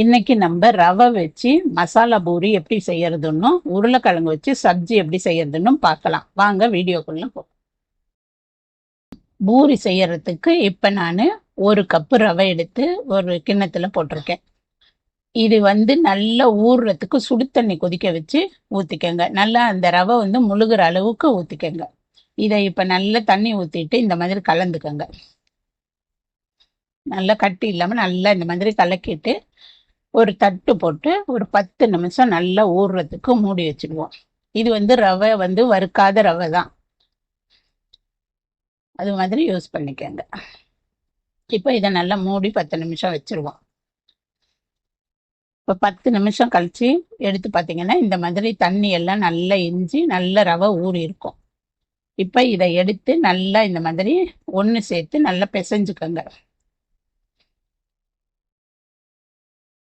இன்னைக்கு நம்ம ரவை வச்சு மசாலா பூரி எப்படி செய்யறதுன்னு உருளைக்கிழங்கு வச்சு சப்ஜி எப்படி செய்யறதுன்னு பார்க்கலாம். வாங்க வீடியோக்குள்ள போ. பூரி செய்யறதுக்கு இப்ப நான் 1 கப்பு ரவை எடுத்து ஒரு கிண்ணத்துல போட்டிருக்கேன். இது நல்லா ஊறுறதுக்கு சுடு தண்ணி கொதிக்க வச்சு ஊத்திக்கங்க. நல்லா அந்த ரவை முழுகிற அளவுக்கு ஊத்திக்கங்க. இதை இப்ப நல்லா தண்ணி ஊத்திட்டு இந்த மாதிரி கலந்துக்கங்க. நல்லா கட்டி இல்லாம நல்லா இந்த மாதிரி கலக்கிட்டு ஒரு தட்டு போட்டு ஒரு 10 நிமிஷம் நல்லா ஊறுறதுக்கு மூடி வச்சிடுவோம். இது ரவை வறுக்காத ரவை தான், அது மாதிரி யூஸ் பண்ணிக்கங்க. இப்போ இதை நல்லா மூடி 10 நிமிஷம் வச்சிருவோம். இப்போ 10 நிமிஷம் கழிச்சு எடுத்து பார்த்தீங்கன்னா இந்த மாதிரி தண்ணி எல்லாம் நல்லா இஞ்சி நல்ல ரவை ஊறி இருக்கும். இப்போ இதை எடுத்து நல்லா இந்த மாதிரி ஒன்று சேர்த்து நல்லா பிசைஞ்சுக்கங்க.